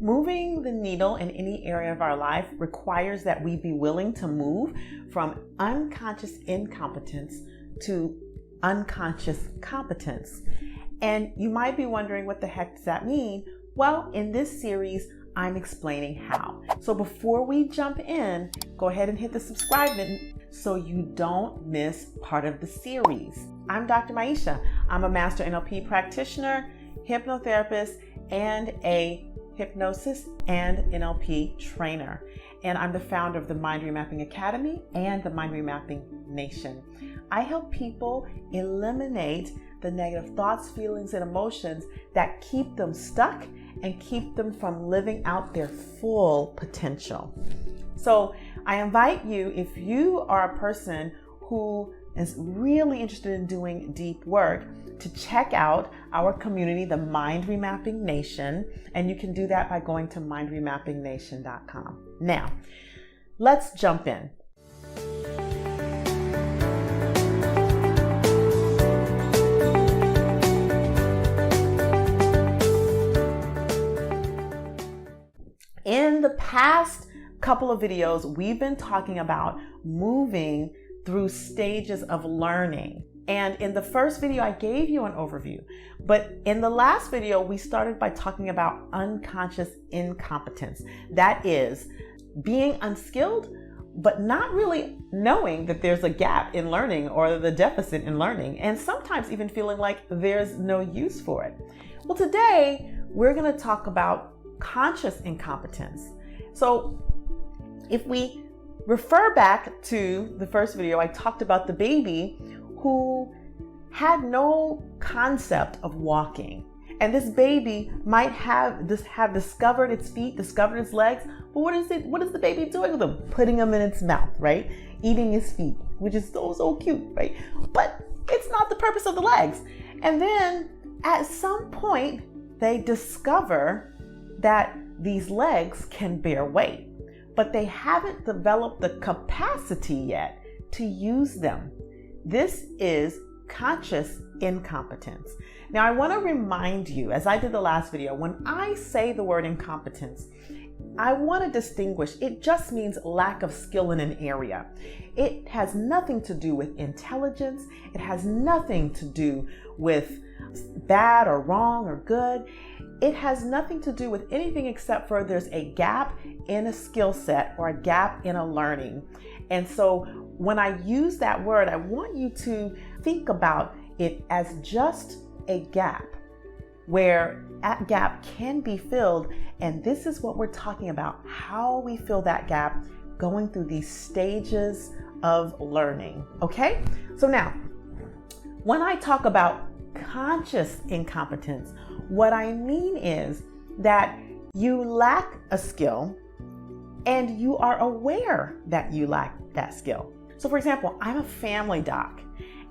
Moving the needle in any area of our life requires that we be willing to move from unconscious incompetence to unconscious competence. And you might be wondering, what the heck does that mean? Well, in this series, I'm explaining how. So before we jump in, go ahead and hit the subscribe button so you don't miss part of the series. I'm Dr. Maisha. I'm a master NLP practitioner, hypnotherapist, and a hypnosis and NLP trainer. And I'm the founder of the Mind Remapping Academy and the Mind Remapping Nation. I help people eliminate the negative thoughts, feelings, and emotions that keep them stuck and keep them from living out their full potential. So I invite you, if you are a person who is really interested in doing deep work, to check out our community, the Mind Remapping Nation, and you can do that by going to mindremappingnation.com. Now, let's jump in. In the past couple of videos, we've been talking about moving through stages of learning. And in the first video, I gave you an overview. But in the last video, we started by talking about unconscious incompetence. That is being unskilled, but not really knowing that there's a gap in learning or the deficit in learning, and sometimes even feeling like there's no use for it. Well, today, we're going to talk about conscious incompetence. So if we refer back to the first video, I talked about the baby who had no concept of walking. And this baby might have discovered its feet, discovered its legs, but what is the baby doing with them? Putting them in its mouth, right? Eating his feet, which is so cute, right? But it's not the purpose of the legs. And then at some point, they discover that these legs can bear weight, but they haven't developed the capacity yet to use them. This is conscious incompetence. Now, I want to remind you, as I did the last video, when I say the word incompetence, I want to distinguish. It just means lack of skill in an area. It has nothing to do with intelligence. It has nothing to do with bad or wrong or good. It has nothing to do with anything except for there's a gap in a skill set or a gap in a learning. And so when I use that word, I want you to think about it as just a gap where that gap can be filled. And this is what we're talking about, how we fill that gap going through these stages of learning. Okay? So now, when I talk about conscious incompetence, what I mean is that you lack a skill and you are aware that you lack that skill. So for example, I'm a family doc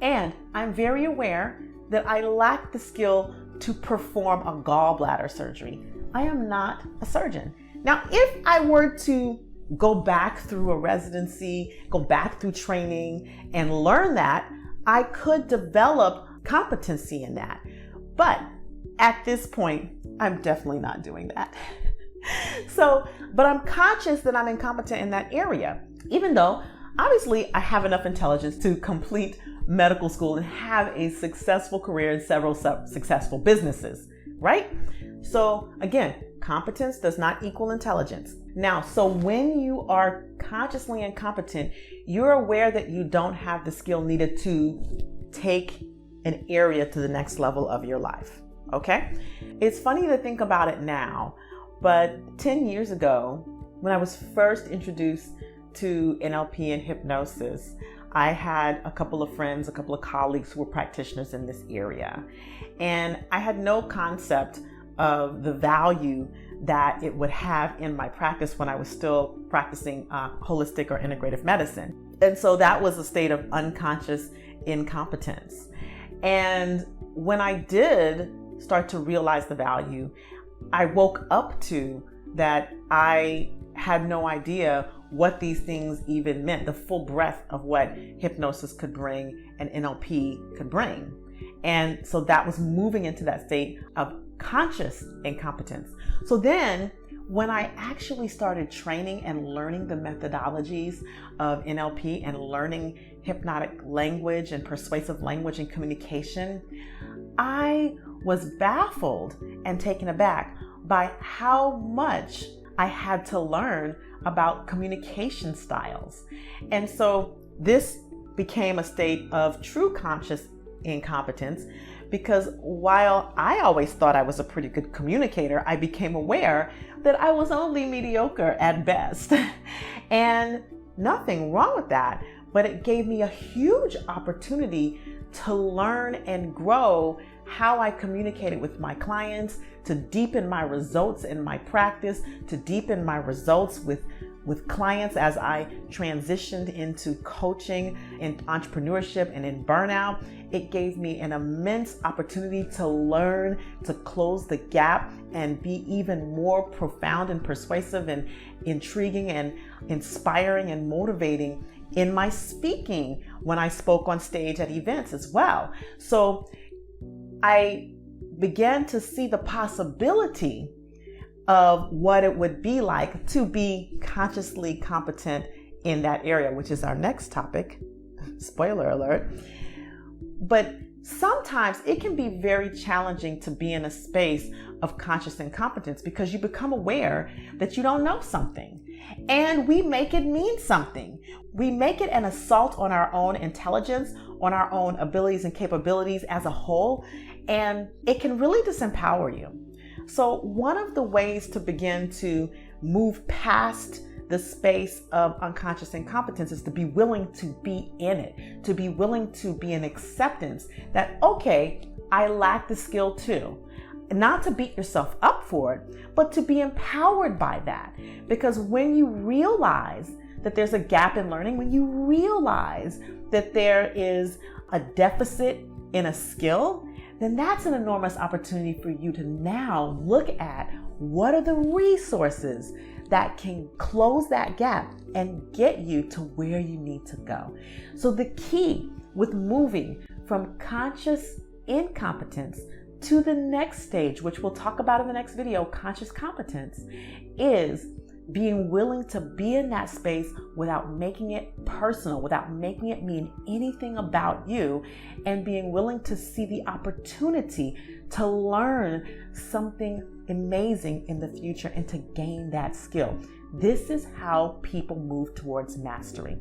and I'm very aware that I lack the skill to perform a gallbladder surgery. I am not a surgeon. Now, if I were to go back through a residency, go back through training and learn that, I could develop competency in that. But at this point, I'm definitely not doing that. But I'm conscious that I'm incompetent in that area, even though obviously I have enough intelligence to complete medical school and have a successful career in several successful businesses, right? So again, competence does not equal intelligence. Now, so when you are consciously incompetent, you're aware that you don't have the skill needed to take an area to the next level of your life, okay? It's funny to think about it now, but 10 years ago, when I was first introduced to NLP and hypnosis, I had a couple of friends, a couple of colleagues who were practitioners in this area. And I had no concept of the value that it would have in my practice when I was still practicing holistic or integrative medicine. And so that was a state of unconscious incompetence. And when I did start to realize the value, I woke up to that I had no idea what these things even meant, the full breadth of what hypnosis could bring and NLP could bring. And so that was moving into that state of conscious incompetence. So then when I actually started training and learning the methodologies of NLP and learning hypnotic language and persuasive language and communication, I was baffled and taken aback by how much I had to learn about communication styles. And so this became a state of true conscious incompetence, because while I always thought I was a pretty good communicator, I became aware that I was only mediocre at best. And nothing wrong with that, but it gave me a huge opportunity to learn and grow how I communicated with my clients, to deepen my results in my practice, to deepen my results with clients as I transitioned into coaching and entrepreneurship and in burnout. It gave me an immense opportunity to learn, to close the gap and be even more profound and persuasive and intriguing and inspiring and motivating in my speaking when I spoke on stage at events as well. So I began to see the possibility of what it would be like to be consciously competent in that area, which is our next topic. Spoiler alert. But sometimes it can be very challenging to be in a space of conscious incompetence because you become aware that you don't know something. And we make it mean something. We make it an assault on our own intelligence, on our own abilities and capabilities as a whole, and it can really disempower you. So one of the ways to begin to move past the space of unconscious incompetence is to be willing to be in it, to be willing to be in acceptance that, okay, I lack the skill too. Not to beat yourself up for it, but to be empowered by that. Because when you realize that there's a gap in learning, when you realize that there is a deficit in a skill, then that's an enormous opportunity for you to now look at what are the resources that can close that gap and get you to where you need to go. So the key with moving from conscious incompetence to the next stage, which we'll talk about in the next video, conscious competence, is being willing to be in that space without making it personal, without making it mean anything about you, and being willing to see the opportunity to learn something amazing in the future and to gain that skill. This is how people move towards mastery.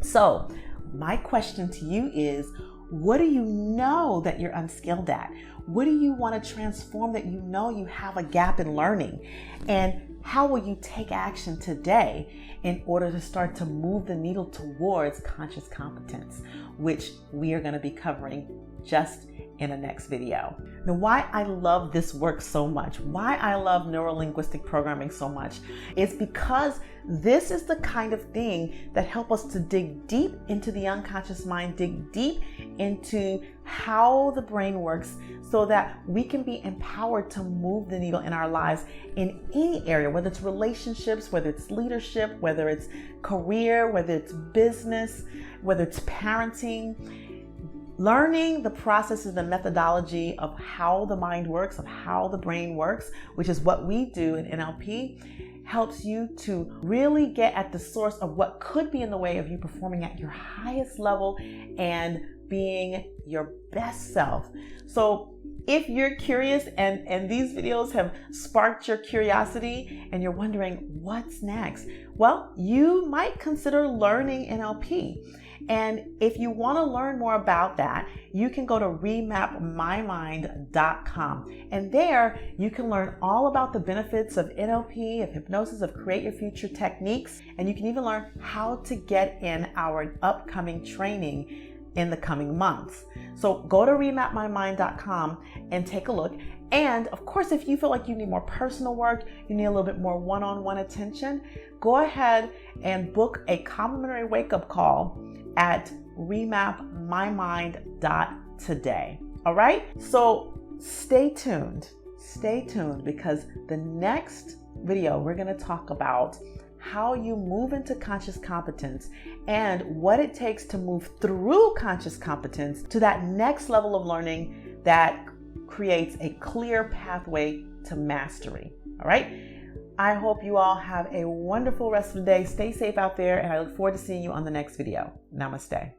So my question to you is, what do you know that you're unskilled at? What do you want to transform that you know you have a gap in learning? And how will you take action today in order to start to move the needle towards conscious competence, which we are going to be covering just in the next video. Now, why I love this work so much, why I love neurolinguistic programming so much, is because this is the kind of thing that helps us to dig deep into the unconscious mind, dig deep into how the brain works so that we can be empowered to move the needle in our lives in any area, whether it's relationships, whether it's leadership, whether it's career, whether it's business, whether it's parenting. Learning the processes and methodology of how the mind works, of how the brain works, which is what we do in NLP, helps you to really get at the source of what could be in the way of you performing at your highest level and being your best self. So if you're curious and these videos have sparked your curiosity and you're wondering what's next, well, you might consider learning NLP. And if you want to learn more about that, you can go to remapmymind.com. And there you can learn all about the benefits of NLP, of hypnosis, of create your future techniques. And you can even learn how to get in our upcoming training in the coming months. So go to remapmymind.com and take a look. And of course, if you feel like you need more personal work, you need a little bit more one-on-one attention, go ahead and book a complimentary wake-up call at remapmymind.today. All right? So stay tuned because the next video we're going to talk about how you move into conscious competence and what it takes to move through conscious competence to that next level of learning that creates a clear pathway to mastery. All right. I hope you all have a wonderful rest of the day. Stay safe out there, and I look forward to seeing you on the next video. Namaste.